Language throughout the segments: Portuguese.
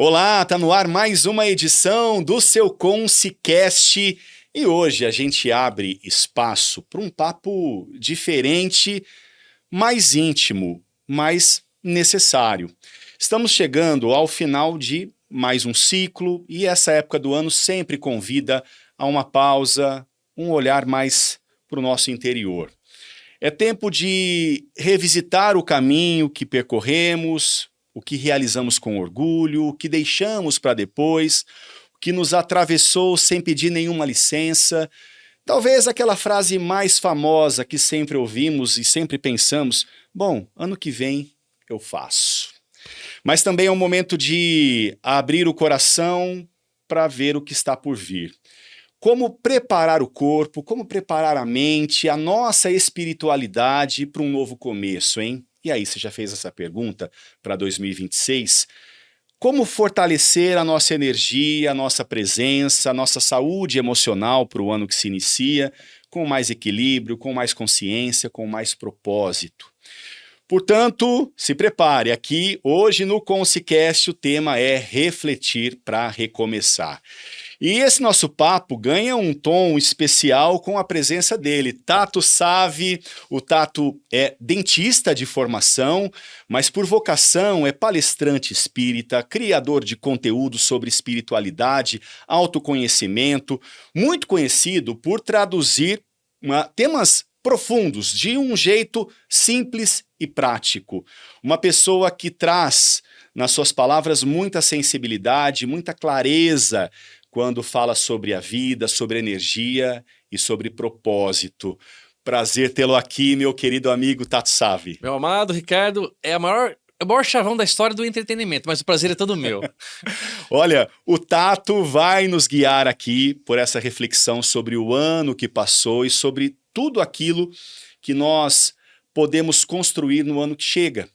Olá, tá no ar mais uma edição do seu Conscicast e hoje a gente abre espaço para um papo diferente, mais íntimo, mais necessário. Estamos chegando ao final de mais um ciclo e essa época do ano sempre convida a uma pausa, um olhar mais para o nosso interior. É tempo de revisitar o caminho que percorremos, o que realizamos com orgulho, o que deixamos para depois, o que nos atravessou sem pedir nenhuma licença. Talvez aquela frase mais famosa que sempre ouvimos e sempre pensamos: bom, ano que vem eu faço. Mas também é um momento de abrir o coração para ver o que está por vir. Como preparar o corpo, como preparar a mente, a nossa espiritualidade para um novo começo, hein? E aí, você já fez essa pergunta para 2026? Como fortalecer a nossa energia, a nossa presença, a nossa saúde emocional para o ano que se inicia, com mais equilíbrio, com mais consciência, com mais propósito? Portanto, se prepare, aqui hoje no Conscicast o tema é refletir para recomeçar. E esse nosso papo ganha um tom especial com a presença dele, Tato Savvi. O Tato é dentista de formação, mas por vocação é palestrante espírita, criador de conteúdo sobre espiritualidade, autoconhecimento, muito conhecido por traduzir temas profundos de um jeito simples e prático. Uma pessoa que traz nas suas palavras muita sensibilidade, muita clareza quando fala sobre a vida, sobre energia e sobre propósito. Prazer tê-lo aqui, meu querido amigo Tato Savvi. Meu amado Ricardo, é o maior chavão da história do entretenimento, mas o prazer é todo meu. Olha, o Tato vai nos guiar aqui por essa reflexão sobre o ano que passou e sobre tudo aquilo que nós podemos construir no ano que chega.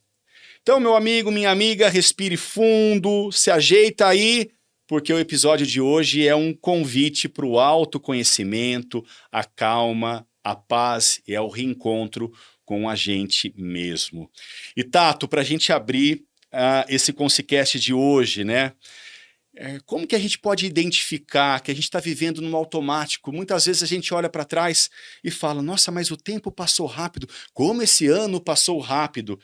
Então, meu amigo, minha amiga, respire fundo, se ajeita aí, porque o episódio de hoje é um convite para o autoconhecimento, a calma, a paz e ao reencontro com a gente mesmo. E Tato, para a gente abrir esse Conscicast de hoje, né? Como que a gente pode identificar que a gente está vivendo num automático? Muitas vezes a gente olha para trás e fala: nossa, mas o tempo passou rápido, como esse ano passou rápido.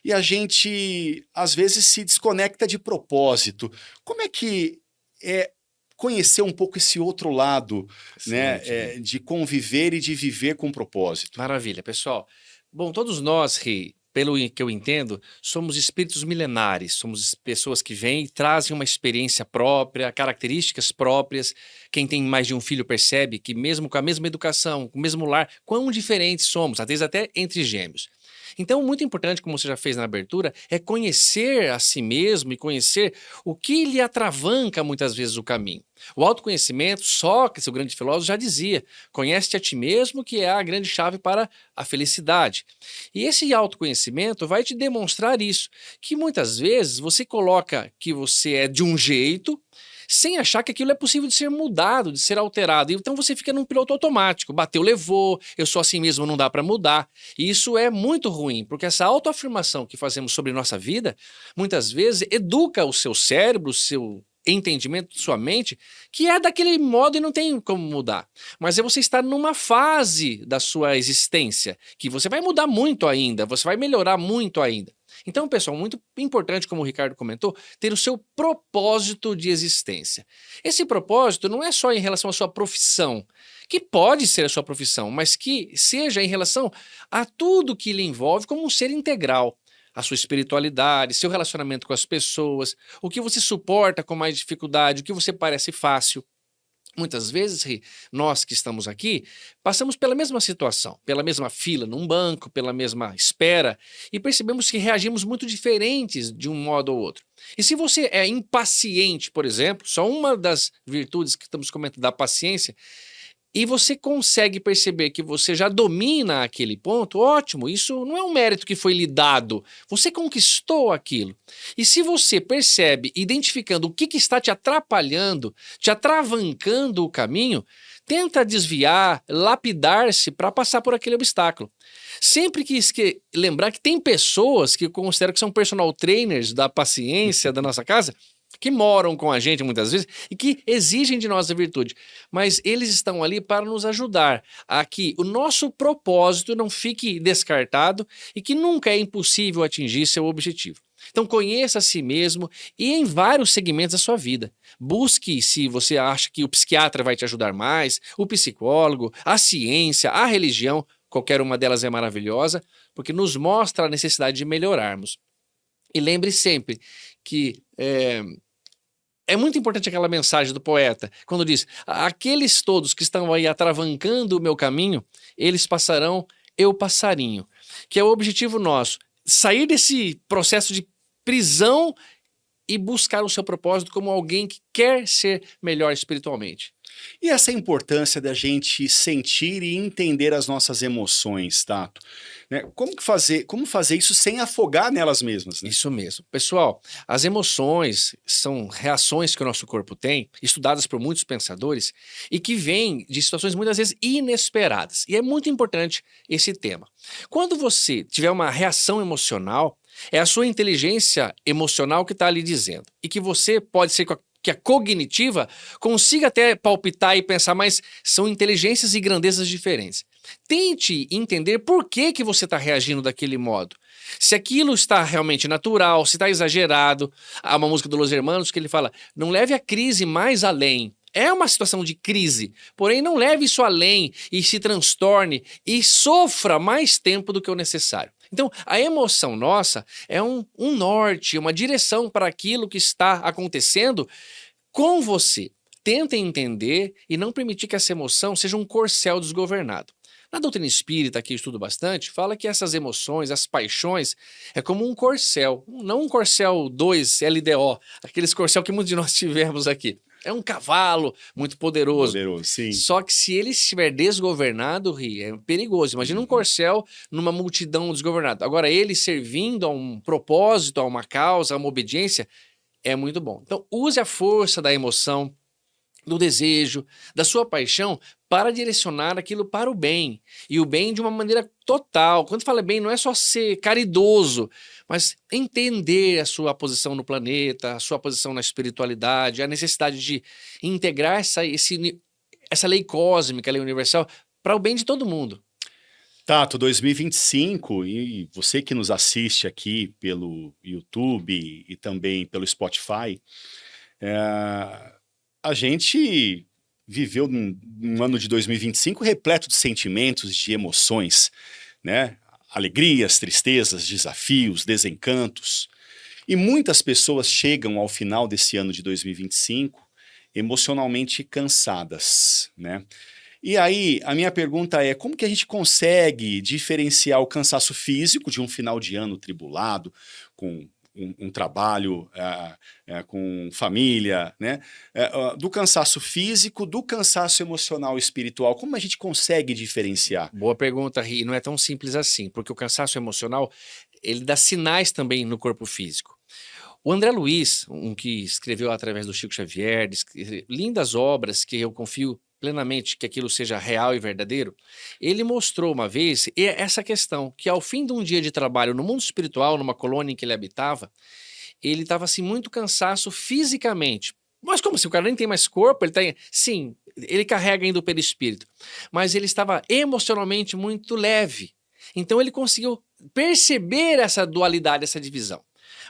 E a gente, às vezes, se desconecta de propósito. Como é que conhecer um pouco esse outro lado, né, de conviver e de viver com propósito? Maravilha, pessoal. Bom, todos nós, Ri, pelo que eu entendo, somos espíritos milenares, somos pessoas que vêm e trazem uma experiência própria, características próprias. Quem tem mais de um filho percebe que mesmo com a mesma educação, com o mesmo lar, quão diferentes somos, às vezes até entre gêmeos. Então, muito importante, como você já fez na abertura, é conhecer a si mesmo e conhecer o que lhe atravanca muitas vezes o caminho. O autoconhecimento, Sócrates, o grande filósofo, já dizia: conhece-te a ti mesmo, que é a grande chave para a felicidade. E esse autoconhecimento vai te demonstrar isso, que muitas vezes você coloca que você é de um jeito, sem achar que aquilo é possível de ser mudado, de ser alterado. Então você fica num piloto automático. Bateu, levou, eu sou assim mesmo, não dá para mudar. E isso é muito ruim, porque essa autoafirmação que fazemos sobre nossa vida, muitas vezes educa o seu cérebro, o seu entendimento de sua mente, que é daquele modo e não tem como mudar. Mas é você estar numa fase da sua existência, que você vai mudar muito ainda, você vai melhorar muito ainda. Então, pessoal, muito importante, como o Ricardo comentou, ter o seu propósito de existência. Esse propósito não é só em relação à sua profissão, que pode ser a sua profissão, mas que seja em relação a tudo que lhe envolve como um ser integral. A sua espiritualidade, seu relacionamento com as pessoas, o que você suporta com mais dificuldade, o que você parece fácil. Muitas vezes, nós que estamos aqui, passamos pela mesma situação, pela mesma fila num banco, pela mesma espera, e percebemos que reagimos muito diferentes de um modo ou outro. E se você é impaciente, por exemplo, só uma das virtudes que estamos comentando da paciência, e você consegue perceber que você já domina aquele ponto, ótimo, isso não é um mérito que foi lhe dado, você conquistou aquilo. E se você percebe, identificando o que está te atrapalhando, te atravancando o caminho, tenta desviar, lapidar-se para passar por aquele obstáculo. Sempre que lembrar que tem pessoas que eu considero que são personal trainers da paciência da nossa casa, que moram com a gente muitas vezes e que exigem de nós a virtude. Mas eles estão ali para nos ajudar a que o nosso propósito não fique descartado e que nunca é impossível atingir seu objetivo. Então conheça a si mesmo e em vários segmentos da sua vida. Busque, se você acha que o psiquiatra vai te ajudar mais, o psicólogo, a ciência, a religião, qualquer uma delas é maravilhosa, porque nos mostra a necessidade de melhorarmos. E lembre sempre que é muito importante aquela mensagem do poeta, quando diz: aqueles todos que estão aí atravancando o meu caminho, eles passarão, eu passarinho. Que é o objetivo nosso, sair desse processo de prisão e buscar o seu propósito como alguém que quer ser melhor espiritualmente. E essa importância da gente sentir e entender as nossas emoções, Tato, né? Como fazer isso sem afogar nelas mesmas, né? Isso mesmo. Pessoal, as emoções são reações que o nosso corpo tem, estudadas por muitos pensadores, e que vêm de situações muitas vezes inesperadas. E é muito importante esse tema. Quando você tiver uma reação emocional, é a sua inteligência emocional que está ali dizendo. E que você pode ser que a cognitiva consiga até palpitar e pensar, mas são inteligências e grandezas diferentes. Tente entender por que você está reagindo daquele modo. Se aquilo está realmente natural, se está exagerado. Há uma música do Los Hermanos que ele fala: não leve a crise mais além. É uma situação de crise, porém não leve isso além e se transtorne e sofra mais tempo do que o necessário. Então, a emoção nossa é um norte, uma direção para aquilo que está acontecendo com você. Tenta entender e não permitir que essa emoção seja um corcel desgovernado. Na doutrina espírita, que eu estudo bastante, fala que essas emoções, as paixões, é como um corcel, não um corcel 2 LDO, aqueles corcel que muitos de nós tivemos aqui. É um cavalo muito poderoso. Poderoso, sim. Só que se ele estiver desgovernado, Ri, é perigoso. Imagina um corcel numa multidão desgovernada. Agora, ele servindo a um propósito, a uma causa, a uma obediência, é muito bom. Então, use a força da emoção, do desejo, da sua paixão para direcionar aquilo para o bem. E o bem de uma maneira total. Quando fala bem, não é só ser caridoso, mas entender a sua posição no planeta, a sua posição na espiritualidade, a necessidade de integrar essa lei cósmica, lei universal, para o bem de todo mundo. Tato, 2025, e você que nos assiste aqui pelo YouTube e também pelo Spotify, a gente viveu um ano de 2025 repleto de sentimentos, de emoções, né? Alegrias, tristezas, desafios, desencantos. E muitas pessoas chegam ao final desse ano de 2025 emocionalmente cansadas, né? E aí, a minha pergunta é, como que a gente consegue diferenciar o cansaço físico de um final de ano tribulado, com um trabalho, com família, né? Do cansaço físico, do cansaço emocional e espiritual? Como a gente consegue diferenciar? Boa pergunta, Ri. Não é tão simples assim, porque o cansaço emocional, ele dá sinais também no corpo físico. O André Luiz, um que escreveu através do Chico Xavier, lindas obras que eu confio plenamente que aquilo seja real e verdadeiro, ele mostrou uma vez essa questão, que ao fim de um dia de trabalho no mundo espiritual, numa colônia em que ele habitava, ele estava assim muito cansaço fisicamente. Mas como se o cara nem tem mais corpo, sim, ele carrega ainda o perispírito, mas ele estava emocionalmente muito leve. Então ele conseguiu perceber essa dualidade, essa divisão.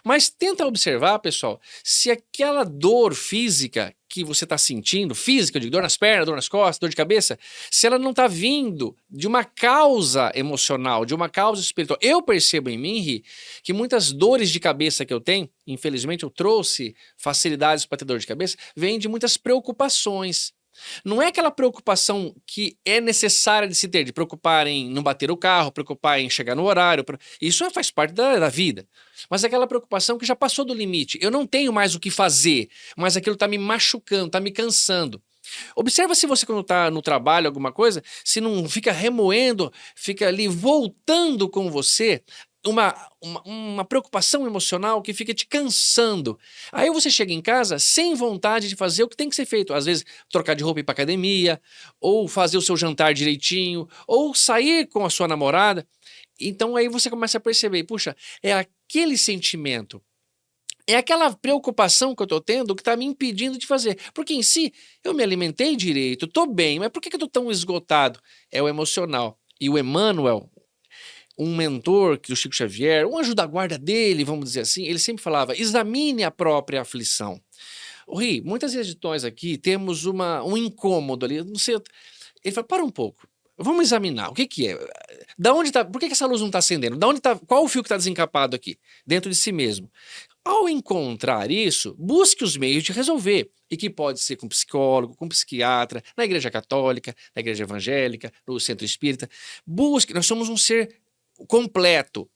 Mas tenta observar, pessoal, se aquela dor física que você está sentindo, física, eu digo, dor nas pernas, dor nas costas, dor de cabeça, se ela não está vindo de uma causa emocional, de uma causa espiritual. Eu percebo em mim, Ri, que muitas dores de cabeça que eu tenho, infelizmente eu trouxe facilidades para ter dor de cabeça, vêm de muitas preocupações. Não é aquela preocupação que é necessária de se ter, de preocupar em não bater o carro, preocupar em chegar no horário, isso faz parte da vida. Mas é aquela preocupação que já passou do limite. Eu não tenho mais o que fazer, mas aquilo está me machucando, está me cansando. Observa se você, quando está no trabalho, alguma coisa, se não fica remoendo, fica ali voltando com você uma preocupação emocional que fica te cansando. Aí você chega em casa sem vontade de fazer o que tem que ser feito. Às vezes, trocar de roupa e ir para academia, ou fazer o seu jantar direitinho, ou sair com a sua namorada. Então aí você começa a perceber, puxa, é aquele sentimento É aquela preocupação que eu tô tendo que tá me impedindo de fazer. Porque em si, eu me alimentei direito, tô bem, mas por que que eu tô tão esgotado? É o emocional. E o Emmanuel, um mentor que o Chico Xavier, um anjo da guarda dele, vamos dizer assim, ele sempre falava: examine a própria aflição. O Ri, muitas vezes nós aqui temos um incômodo ali, não sei. Ele fala: para um pouco. Vamos examinar. O que que é? Da onde tá? Por que que essa luz não está acendendo? Da onde tá? Qual o fio que está desencapado aqui? Dentro de si mesmo. Ao encontrar isso, busque os meios de resolver. E que pode ser com psicólogo, com psiquiatra, na igreja católica, na igreja evangélica, no centro espírita. Busque, nós somos um ser completo.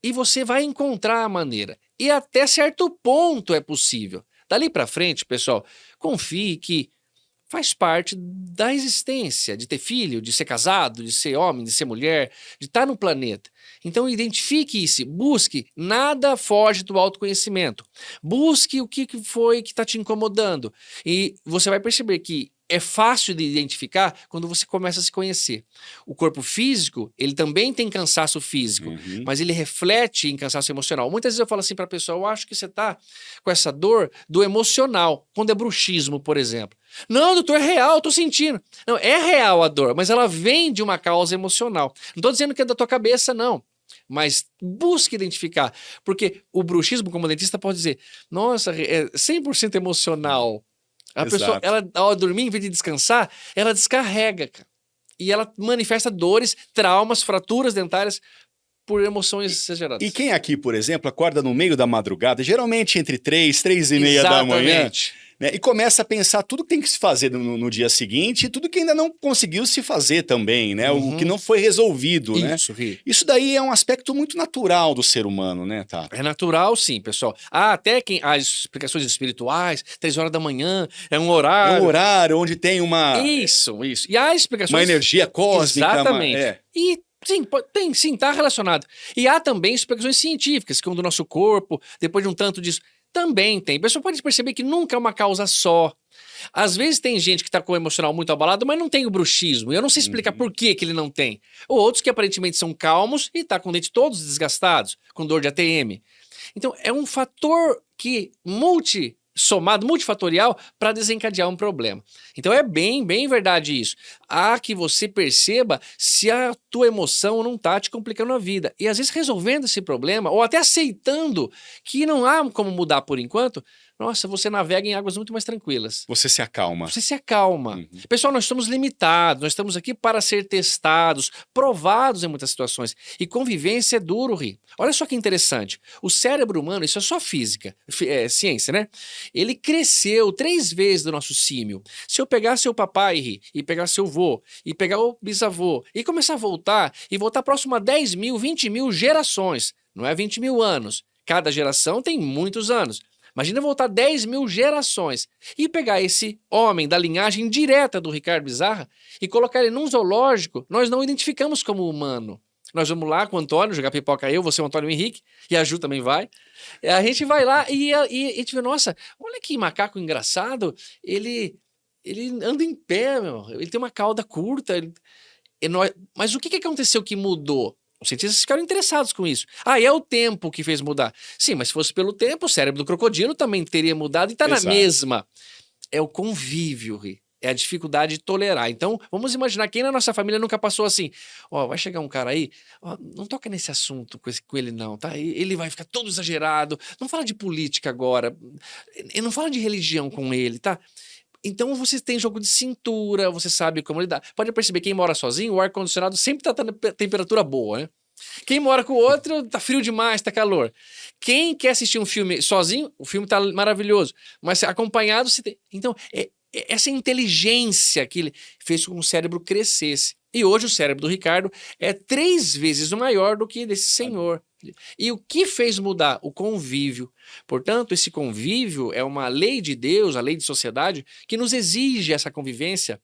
E você vai encontrar a maneira. E até certo ponto é possível. Dali para frente, pessoal, confie que faz parte da existência, de ter filho, de ser casado, de ser homem, de ser mulher, de estar no planeta. Então identifique isso, busque, nada foge do autoconhecimento. Busque o que foi que está te incomodando. E você vai perceber que é fácil de identificar quando você começa a se conhecer. O corpo físico, ele também tem cansaço físico, mas ele reflete em cansaço emocional. Muitas vezes eu falo assim para a pessoa: eu acho que você está com essa dor do emocional, quando é bruxismo, por exemplo. Não, doutor, é real, eu tô sentindo. Não, é real a dor, mas ela vem de uma causa emocional. Não tô dizendo que é da tua cabeça, não. Mas busque identificar. Porque o bruxismo, como dentista, pode dizer: nossa, é 100% emocional. A pessoa, Exato. ela, ao dormir, em vez de descansar, ela descarrega, cara. E ela manifesta dores, traumas, fraturas dentárias por emoções exageradas. E quem aqui, por exemplo, acorda no meio da madrugada, geralmente entre 3 e meia da manhã, Exatamente. né, e começa a pensar tudo que tem que se fazer no dia seguinte e tudo que ainda não conseguiu se fazer também, né? O que Uhum. não foi resolvido, né? Isso, Ri. Isso daí é um aspecto muito natural do ser humano, né, Tato? É natural, sim, pessoal. Até quem as explicações espirituais, 3 horas da manhã, é um É um horário. horário onde tem Isso, isso. E há uma explicações. energia cósmica, Exatamente. E sim, tem, sim, tá relacionado. E há também explicações científicas, que é do nosso corpo, depois de um tanto disso, também tem. A pessoa pode perceber que nunca é uma causa só. Às vezes tem gente que tá com o emocional muito abalado, mas não tem o bruxismo. Eu não sei explicar por que que ele não tem. Ou outros que aparentemente são calmos e tá com o dente todos desgastados, com dor de ATM. Então, é um fator que somado, multifatorial, para desencadear um problema. Então, é bem verdade isso. Há que você perceba se a tua emoção não está te complicando a vida. E, às vezes, resolvendo esse problema, ou até aceitando que não há como mudar por enquanto, nossa, você navega em águas muito mais tranquilas. Você se acalma. Você se acalma. Uhum. Pessoal, nós estamos limitados, nós estamos aqui para ser testados, provados em muitas situações. E convivência é duro, Ri. Olha só que interessante. O cérebro humano, isso é só física, ciência, né? Ele cresceu 3 vezes do nosso símio. Se eu pegar seu papai, Ri, e pegar seu vô, e pegar o bisavô, e começar a voltar, e voltar próximo a 10 mil, 20 mil gerações, não é 20 mil anos. Cada geração tem muitos anos. Imagina voltar 10 mil gerações e pegar esse homem da linhagem direta do Ricardo Bizarra e colocar ele num zoológico, nós não o identificamos como humano. Nós vamos lá com o Antônio, jogar pipoca eu, você, o Antônio Henrique, e a Ju também vai. A gente vai lá e a gente vê: nossa, olha que macaco engraçado, ele anda em pé, meu, ele tem uma cauda curta. Mas o que aconteceu que mudou? Os cientistas ficaram interessados com isso. Ah, é o tempo que fez mudar. Sim, mas se fosse pelo tempo, o cérebro do crocodilo também teria mudado e está na Exato. mesma. É o convívio, Ri. É a dificuldade de tolerar. Então, vamos imaginar quem na nossa família nunca passou assim: ó, vai chegar um cara aí, ó, não toca nesse assunto com ele não, tá? Ele vai ficar todo exagerado, não fala de política agora, não fala de religião com ele, tá? Então você tem jogo de cintura, você sabe como lidar. Pode perceber, quem mora sozinho, o ar-condicionado sempre tá na temperatura boa, né? Quem mora com o outro, tá frio demais, tá calor. Quem quer assistir um filme sozinho, o filme tá maravilhoso. Mas acompanhado, você tem. Então, essa inteligência que ele fez com que o cérebro crescesse. E hoje o cérebro do Ricardo é 3 vezes maior do que desse senhor. E o que fez mudar? O convívio. Portanto, esse convívio é uma lei de Deus, a lei de sociedade, que nos exige essa convivência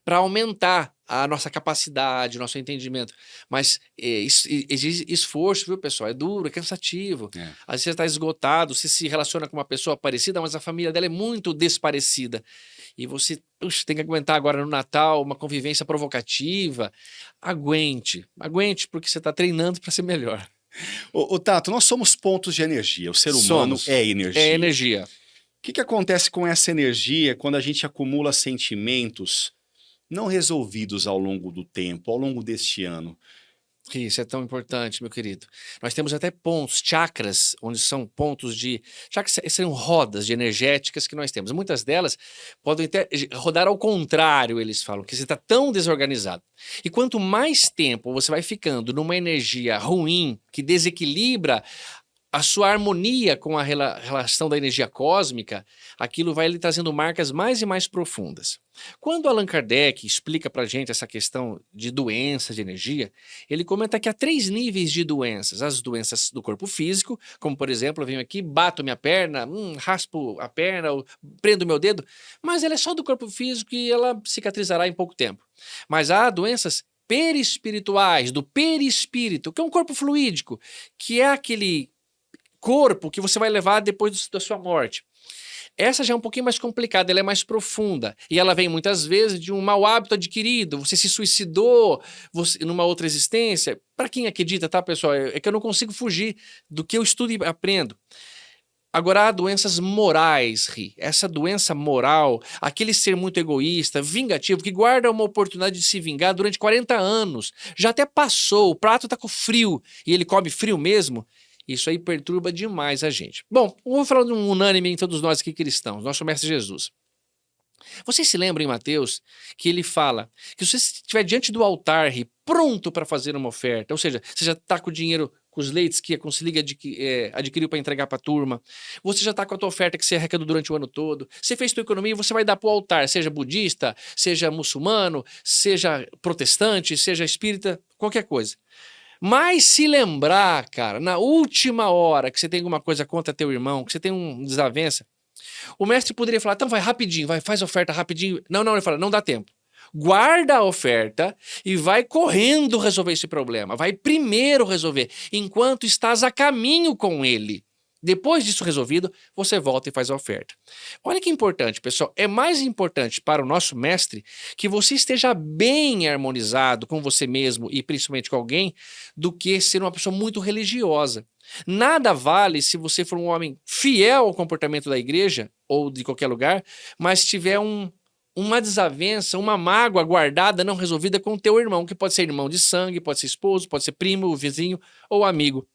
para aumentar a nossa capacidade, o nosso entendimento. Mas isso exige esforço, viu, pessoal? É duro, é cansativo. É. Às vezes você está esgotado, você se relaciona com uma pessoa parecida, mas a família dela é muito desparecida. E você tem que aguentar agora no Natal uma convivência provocativa. Aguente, porque você está treinando para ser melhor. Ô, Tato, nós somos pontos de energia. O ser humano Somos. é É energia. energia. O que acontece com essa energia quando a gente acumula sentimentos não resolvidos ao longo do tempo, ao longo deste ano? Isso é tão importante, meu querido. Nós temos até pontos, chakras, onde são pontos de. Chakras seriam rodas de energéticas que nós temos. Muitas delas podem até rodar ao contrário, eles falam, que você está tão desorganizado. E quanto mais tempo você vai ficando numa energia ruim, que desequilibra a sua harmonia com a relação da energia cósmica, aquilo vai lhe trazendo marcas mais e mais profundas. Quando Allan Kardec explica para a gente essa questão de doença de energia, ele comenta que há 3 níveis de doenças. As doenças do corpo físico, como por exemplo, eu venho aqui, bato minha perna, raspo a perna, ou prendo meu dedo, mas ela é só do corpo físico e ela cicatrizará em pouco tempo. Mas há doenças perispirituais, do perispírito, que é um corpo fluídico, que é aquele corpo que você vai levar depois da sua morte. Essa já é um pouquinho mais complicada, ela é mais profunda. E ela vem muitas vezes de um mau hábito adquirido. Você se suicidou numa outra existência. Para quem acredita, tá, pessoal? É que eu não consigo fugir do que eu estudo e aprendo. Agora, há doenças morais, Ri. Essa doença moral, aquele ser muito egoísta, vingativo, que guarda uma oportunidade de se vingar durante 40 anos. Já até passou, o prato tá com frio e ele come frio mesmo. Isso aí perturba demais a gente. Bom, vou falar de um unânime em todos nós aqui cristãos, nosso Mestre Jesus. Vocês se lembram em Mateus que ele fala que se você estiver diante do altar pronto para fazer uma oferta, ou seja, você já está com o dinheiro, com os leites que a Consiliga adquiriu para entregar para a turma, você já está com a tua oferta que você arrecadou durante o ano todo, você fez tua economia e você vai dar para o altar, seja budista, seja muçulmano, seja protestante, seja espírita, qualquer coisa. Mas se lembrar, cara, na última hora que você tem alguma coisa contra teu irmão, que você tem uma desavença, o mestre poderia falar, então vai rapidinho, faz a oferta rapidinho. Não, ele fala, não dá tempo. Guarda a oferta e vai correndo resolver esse problema. Vai primeiro resolver, enquanto estás a caminho com ele. Depois disso resolvido, você volta e faz a oferta. Olha que importante, pessoal. É mais importante para o nosso mestre que você esteja bem harmonizado com você mesmo e principalmente com alguém, do que ser uma pessoa muito religiosa. Nada vale se você for um homem fiel ao comportamento da igreja ou de qualquer lugar, mas tiver uma desavença, uma mágoa guardada, não resolvida com o teu irmão, que pode ser irmão de sangue, pode ser esposo, pode ser primo, vizinho ou amigo.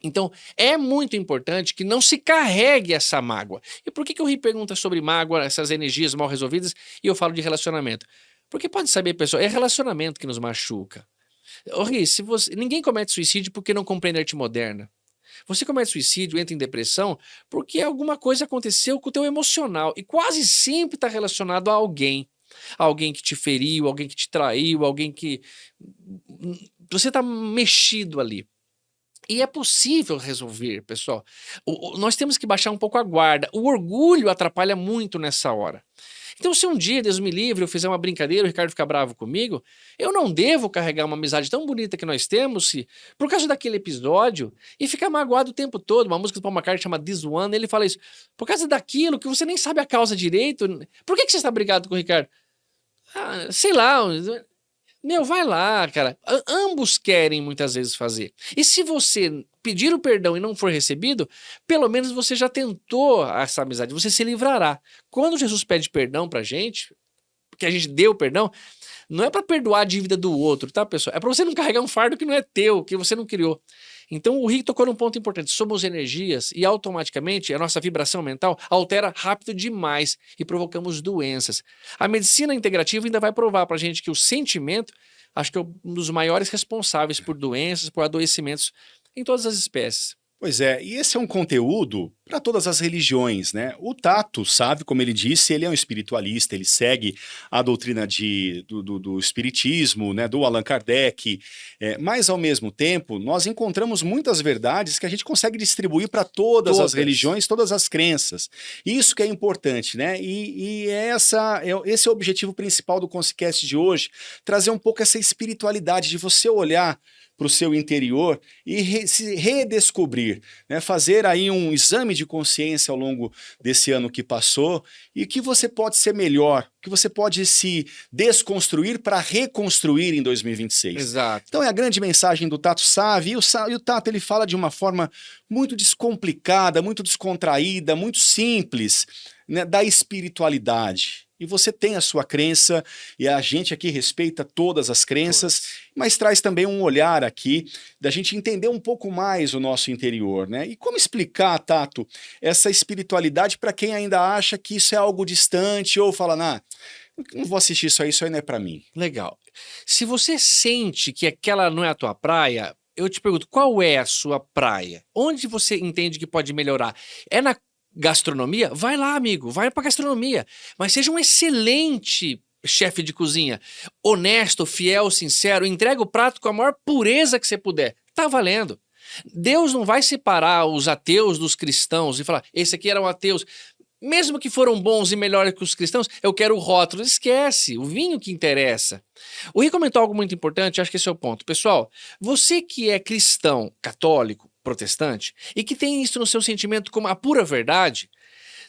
Então, é muito importante que não se carregue essa mágoa. E por que o Ri pergunta sobre mágoa, essas energias mal resolvidas, e eu falo de relacionamento? Porque pode saber, pessoal, é relacionamento que nos machuca. Ô, Ri, ninguém comete suicídio porque não compreende a arte moderna. Você comete suicídio, entra em depressão, porque alguma coisa aconteceu com o teu emocional. E quase sempre está relacionado a alguém. Alguém que te feriu, alguém que te traiu, alguém que... Você está mexido ali. E é possível resolver, pessoal. Nós temos que baixar um pouco a guarda. O orgulho atrapalha muito nessa hora. Então, se um dia, Deus me livre, eu fizer uma brincadeira, o Ricardo ficar bravo comigo, eu não devo carregar uma amizade tão bonita que nós temos, por causa daquele episódio, e ficar magoado o tempo todo. Uma música do Paul McCartney chama This One, ele fala isso. Por causa daquilo que você nem sabe a causa direito. Por que você está brigado com o Ricardo? Sei lá... Meu, vai lá, cara. Ambos querem muitas vezes fazer. E se você pedir o perdão e não for recebido, pelo menos você já tentou essa amizade, você se livrará. Quando Jesus pede perdão pra gente, porque a gente deu perdão, não é pra perdoar a dívida do outro, tá, pessoal? É pra você não carregar um fardo que não é teu, que você não criou. Então o Rick tocou num ponto importante. Somos energias e automaticamente a nossa vibração mental altera rápido demais e provocamos doenças. A medicina integrativa ainda vai provar pra gente que o sentimento, acho que é um dos maiores responsáveis por doenças, por adoecimentos em todas as espécies. Pois é, e esse é um conteúdo para todas as religiões, né? O Tato sabe, como ele disse, ele é um espiritualista, ele segue a doutrina do espiritismo, né? Do Allan Kardec, mas ao mesmo tempo nós encontramos muitas verdades que a gente consegue distribuir para todas as religiões, todas as crenças. Isso que é importante, né? E esse é o objetivo principal do Conscicast de hoje, trazer um pouco essa espiritualidade de você olhar para o seu interior e se redescobrir, né? Fazer aí um exame de consciência ao longo desse ano que passou e que você pode ser melhor, que você pode se desconstruir para reconstruir em 2026. Exato. Então é a grande mensagem do Tato Savvi, e o Tato ele fala de uma forma muito descomplicada, muito descontraída, muito simples, né, da espiritualidade. E você tem a sua crença, e a gente aqui respeita todas as crenças, mas traz também um olhar aqui da gente entender um pouco mais o nosso interior, né? E como explicar, Tato, essa espiritualidade para quem ainda acha que isso é algo distante ou fala, não vou assistir isso aí não é para mim. Legal. Se você sente que aquela não é a tua praia, eu te pergunto, qual é a sua praia? Onde você entende que pode melhorar? É na gastronomia? Vai lá, amigo, vai pra gastronomia. Mas seja um excelente chefe de cozinha. Honesto, fiel, sincero, entrega o prato com a maior pureza que você puder. Tá valendo. Deus não vai separar os ateus dos cristãos e falar, esse aqui eram ateus. Mesmo que foram bons e melhores que os cristãos, eu quero o rótulo. Esquece, o vinho que interessa. O Rui comentou algo muito importante, acho que esse é o ponto. Pessoal, você que é cristão, católico, protestante, e que tem isso no seu sentimento como a pura verdade,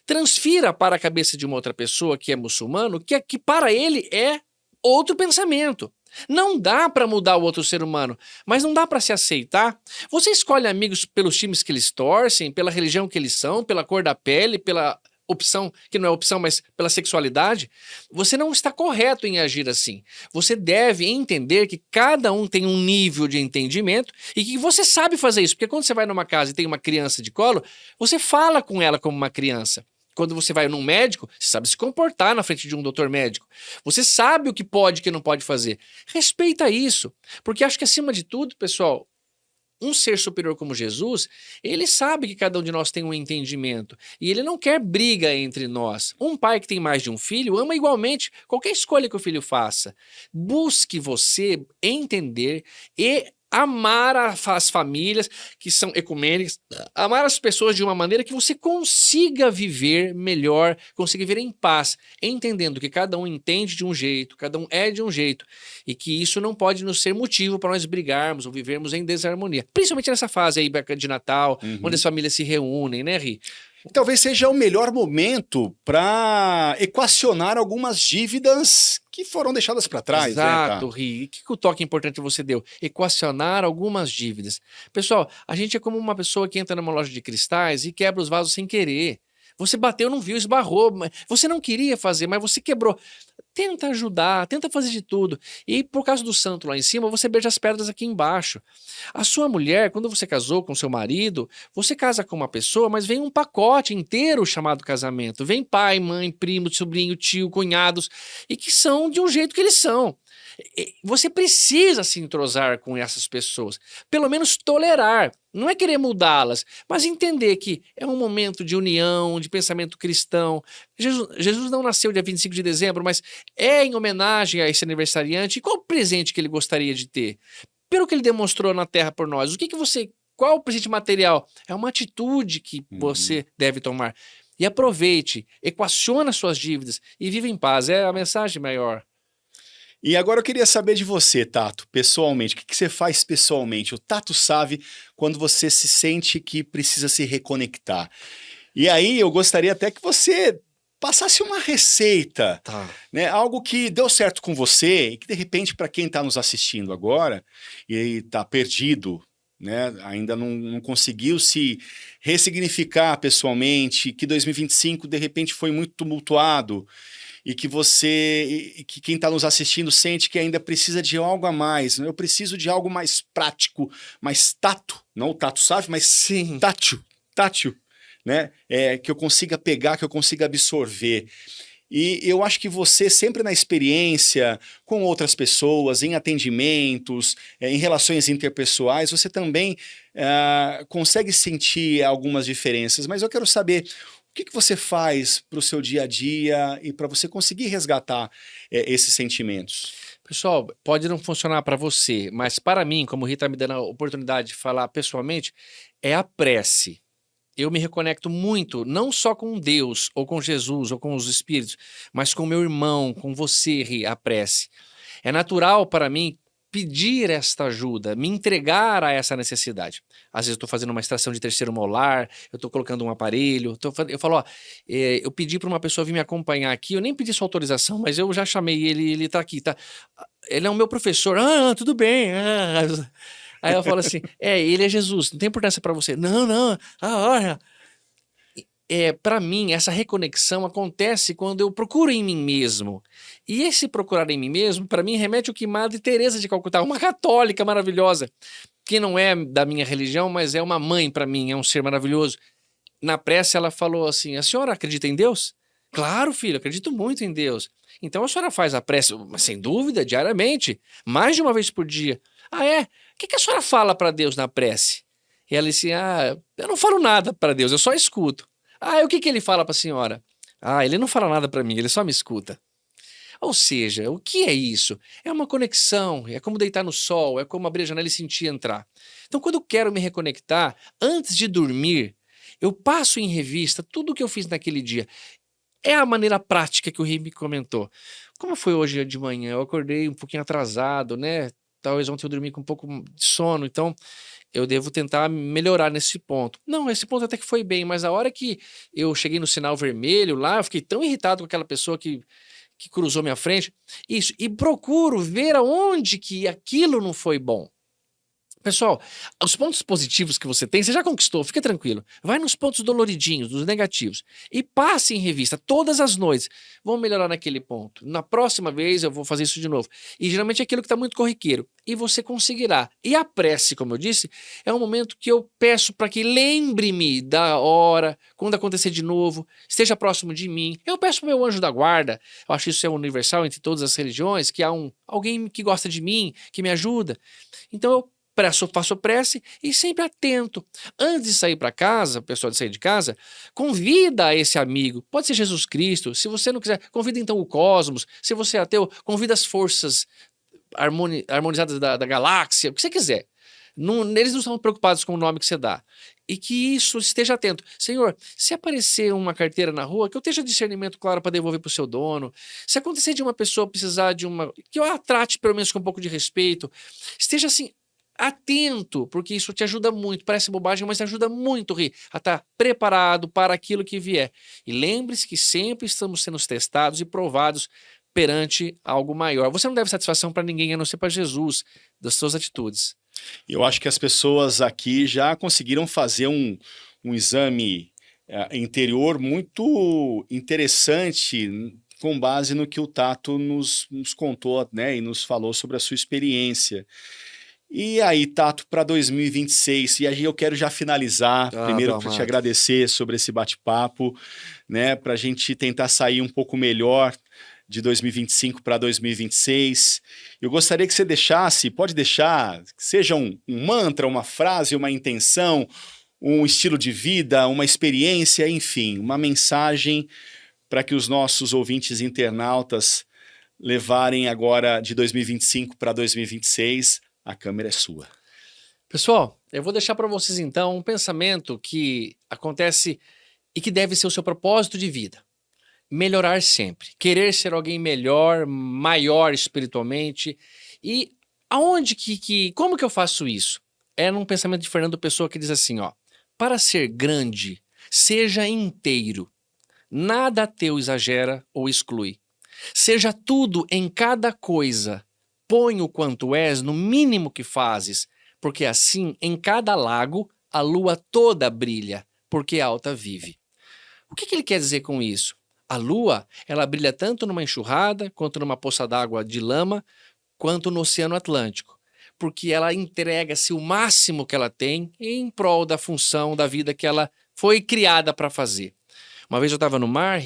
transfira para a cabeça de uma outra pessoa que é muçulmano, que para ele é outro pensamento. Não dá para mudar o outro ser humano, mas não dá para se aceitar. Você escolhe amigos pelos times que eles torcem, pela religião que eles são, pela cor da pele, pela opção, que não é opção, mas pela sexualidade. Você não está correto em agir assim. Você deve entender que cada um tem um nível de entendimento e que você sabe fazer isso. Porque quando você vai numa casa e tem uma criança de colo, você fala com ela como uma criança. Quando você vai num médico, você sabe se comportar na frente de um doutor médico. Você sabe o que pode e o que não pode fazer. Respeita isso. Porque acho que, acima de tudo, pessoal, um ser superior como Jesus, ele sabe que cada um de nós tem um entendimento. E ele não quer briga entre nós. Um pai que tem mais de um filho ama igualmente qualquer escolha que o filho faça. Busque você entender e amar as famílias que são ecumênicas, amar as pessoas de uma maneira que você consiga viver melhor, consiga viver em paz, entendendo que cada um entende de um jeito, cada um é de um jeito, e que isso não pode nos ser motivo para nós brigarmos ou vivermos em desarmonia. Principalmente nessa fase aí de Natal, onde as famílias se reúnem, né, Ri? Talvez seja o melhor momento para equacionar algumas dívidas que foram deixadas para trás. Exato, né, tá? Ri. Que o toque importante você deu? Equacionar algumas dívidas. Pessoal, a gente é como uma pessoa que entra numa loja de cristais e quebra os vasos sem querer. Você bateu, não viu, esbarrou. Você não queria fazer, mas você quebrou. Tenta ajudar, tenta fazer de tudo. E por causa do santo lá em cima, você beija as pedras aqui embaixo. A sua mulher, quando você casou com seu marido, você casa com uma pessoa, mas vem um pacote inteiro chamado casamento. Vem pai, mãe, primo, sobrinho, tio, cunhados, e que são de um jeito que eles são. Você precisa se entrosar com essas pessoas, pelo menos tolerar. Não é querer mudá-las, mas entender que é um momento de união, de pensamento cristão. Jesus não nasceu dia 25 de dezembro, mas é em homenagem a esse aniversariante. E qual o presente que ele gostaria de ter? Pelo que ele demonstrou na Terra por nós, qual o presente material? É uma atitude que você deve tomar. E aproveite, equaciona suas dívidas e viva em paz. É a mensagem maior. E agora eu queria saber de você, Tato, pessoalmente. O que você faz pessoalmente? O Tato Savvi, quando você se sente que precisa se reconectar. E aí eu gostaria até que você passasse uma receita, né? Algo que deu certo com você e que de repente para quem está nos assistindo agora e está perdido, né? Ainda não conseguiu se ressignificar pessoalmente, que 2025 de repente foi muito tumultuado, e que quem está nos assistindo sente que ainda precisa de algo a mais. Né? Eu preciso de algo mais prático, mais tato, não o Tato Savvi, mas sim, tátil, né? Que eu consiga pegar, que eu consiga absorver. E eu acho que você, sempre na experiência com outras pessoas, em atendimentos, em relações interpessoais, você também consegue sentir algumas diferenças. Mas eu quero saber, o que você faz para o seu dia a dia e para você conseguir resgatar esses sentimentos? Pessoal, pode não funcionar para você, mas para mim, como o Rita está me dando a oportunidade de falar pessoalmente, é a prece. Eu me reconecto muito, não só com Deus, ou com Jesus, ou com os Espíritos, mas com meu irmão, com você, a prece. É natural para mim pedir esta ajuda, me entregar a essa necessidade. Às vezes eu estou fazendo uma extração de terceiro molar, eu estou colocando um aparelho, eu falo, ó, eu pedi para uma pessoa vir me acompanhar aqui, eu nem pedi sua autorização, mas eu já chamei ele está aqui, tá? Ele é o meu professor, tudo bem. Aí eu falo assim, ele é Jesus, não tem importância para você. Não, olha. Para mim, essa reconexão acontece quando eu procuro em mim mesmo. E esse procurar em mim mesmo, para mim, remete ao que Madre Teresa de Calcutá, uma católica maravilhosa, que não é da minha religião, mas é uma mãe para mim, é um ser maravilhoso. Na prece, ela falou assim: a senhora acredita em Deus? Claro, filho, acredito muito em Deus. Então a senhora faz a prece, sem dúvida, diariamente, mais de uma vez por dia. Ah, é? O que a senhora fala para Deus na prece? E ela disse: eu não falo nada para Deus, eu só escuto. E o que ele fala para a senhora? Ele não fala nada para mim, ele só me escuta. Ou seja, o que é isso? É uma conexão, é como deitar no sol, é como abrir a janela e sentir entrar. Então, quando eu quero me reconectar, antes de dormir, eu passo em revista tudo o que eu fiz naquele dia. É a maneira prática que o Rei me comentou. Como foi hoje de manhã? Eu acordei um pouquinho atrasado, né? Talvez ontem eu dormi com um pouco de sono, então eu devo tentar melhorar nesse ponto. Não, esse ponto até que foi bem, mas a hora que eu cheguei no sinal vermelho lá, eu fiquei tão irritado com aquela pessoa que cruzou minha frente. Isso, e procuro ver aonde que aquilo não foi bom. Pessoal, os pontos positivos que você tem, você já conquistou, fica tranquilo. Vai nos pontos doloridinhos, nos negativos, e passe em revista todas as noites. Vamos melhorar naquele ponto. Na próxima vez eu vou fazer isso de novo. E geralmente é aquilo que está muito corriqueiro. E você conseguirá. E a prece, como eu disse, é um momento que eu peço para que lembre-me da hora, quando acontecer de novo, esteja próximo de mim. Eu peço para o meu anjo da guarda. Eu acho que isso é universal entre todas as religiões, que há alguém que gosta de mim, que me ajuda. Então eu faço prece e sempre atento. Antes de sair para casa, o pessoal de sair de casa, convida esse amigo. Pode ser Jesus Cristo. Se você não quiser, convida então o cosmos. Se você é ateu, convida as forças harmonizadas da galáxia, o que você quiser. Eles não estão preocupados com o nome que você dá. E que isso esteja atento. Senhor, se aparecer uma carteira na rua, que eu tenha discernimento claro para devolver para o seu dono. Se acontecer de uma pessoa precisar de uma... que eu a trate pelo menos com um pouco de respeito. Esteja assim, atento, porque isso te ajuda muito. Parece bobagem, mas te ajuda muito, Ri, a estar preparado para aquilo que vier. E lembre-se que sempre estamos sendo testados e provados perante algo maior. Você não deve satisfação para ninguém, a não ser para Jesus, das suas atitudes. Eu acho que as pessoas aqui já conseguiram fazer um exame interior muito interessante com base no que o Tato nos contou, né, e nos falou sobre a sua experiência. E aí, Tato, para 2026, e aí eu quero já finalizar, primeiro para te agradecer sobre esse bate-papo, né, para a gente tentar sair um pouco melhor de 2025 para 2026. Eu gostaria que você deixasse, pode deixar, seja um mantra, uma frase, uma intenção, um estilo de vida, uma experiência, enfim, uma mensagem para que os nossos ouvintes internautas levarem agora de 2025 para 2026. A câmera é sua. Pessoal, eu vou deixar para vocês então um pensamento que acontece e que deve ser o seu propósito de vida. Melhorar sempre, querer ser alguém melhor, maior espiritualmente. E como que eu faço isso? É num pensamento de Fernando Pessoa que diz assim, para ser grande, seja inteiro. Nada teu exagera ou exclui. Seja tudo em cada coisa. Põe o quanto és no mínimo que fazes, porque assim em cada lago a lua toda brilha, porque alta vive. O que ele quer dizer com isso? A lua, ela brilha tanto numa enxurrada, quanto numa poça d'água de lama, quanto no Oceano Atlântico, porque ela entrega-se o máximo que ela tem em prol da função da vida que ela foi criada para fazer. Uma vez eu estava no mar,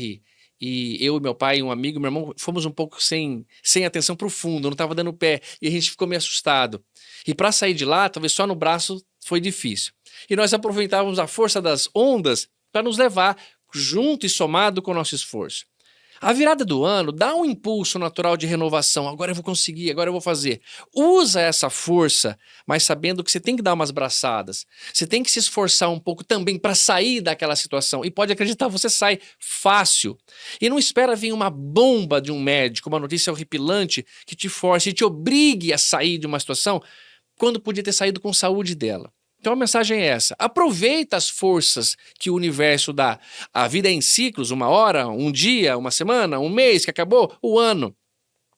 e eu, meu pai, um amigo, meu irmão, fomos um pouco sem atenção para o fundo, não estava dando pé, e a gente ficou meio assustado. E para sair de lá, talvez só no braço, foi difícil. E nós aproveitávamos a força das ondas para nos levar junto e somado com o nosso esforço. A virada do ano dá um impulso natural de renovação. Agora eu vou conseguir, agora eu vou fazer. Usa essa força, mas sabendo que você tem que dar umas braçadas. Você tem que se esforçar um pouco também para sair daquela situação. E pode acreditar, você sai fácil. E não espera vir uma bomba de um médico, uma notícia horripilante que te force e te obrigue a sair de uma situação quando podia ter saído com saúde dela. Então a mensagem é essa: aproveita as forças que o universo dá. A vida é em ciclos, uma hora, um dia, uma semana, um mês que acabou, o ano.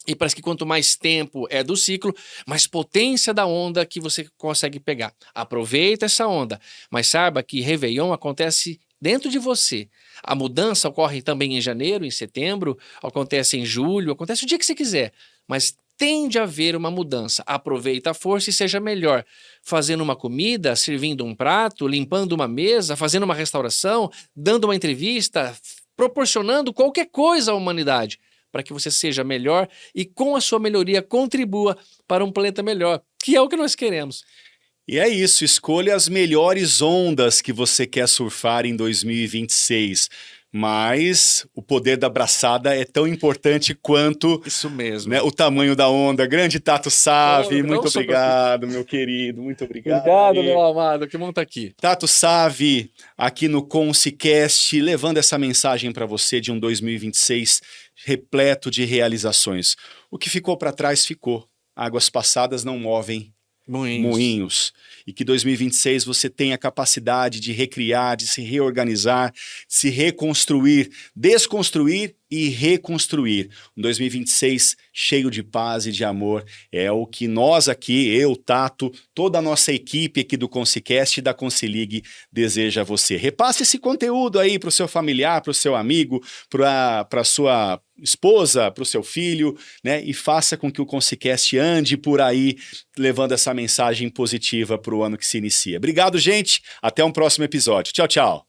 E parece que quanto mais tempo é do ciclo, mais potência da onda que você consegue pegar. Aproveita essa onda, mas saiba que Réveillon acontece dentro de você. A mudança ocorre também em janeiro, em setembro, acontece em julho, acontece o dia que você quiser, mas tende a haver uma mudança. Aproveita a força e seja melhor. Fazendo uma comida, servindo um prato, limpando uma mesa, fazendo uma restauração, dando uma entrevista, proporcionando qualquer coisa à humanidade, para que você seja melhor e com a sua melhoria contribua para um planeta melhor, que é o que nós queremos. E é isso, escolha as melhores ondas que você quer surfar em 2026. Mas o poder da braçada é tão importante quanto Isso mesmo. né, o tamanho da onda. Grande Tato Savi, muito Não só pra- obrigado, meu querido, muito obrigado. Obrigado, aí. meu amado, que monta aqui. Tato Savi, aqui no Consicast, levando essa mensagem para você de um 2026 repleto de realizações. O que ficou para trás ficou. Águas passadas não movem moinhos. E que 2026 você tenha a capacidade de recriar, de se reorganizar, se reconstruir, desconstruir e reconstruir. Um 2026 cheio de paz e de amor é o que nós aqui, eu, Tato, toda a nossa equipe aqui do Consicast e da Consilig deseja a você. Repasse esse conteúdo aí para o seu familiar, para o seu amigo, para a sua esposa, para o seu filho, né? E faça com que o Consicast ande por aí levando essa mensagem positiva para o ano que se inicia. Obrigado, gente. Até um próximo episódio. Tchau, tchau.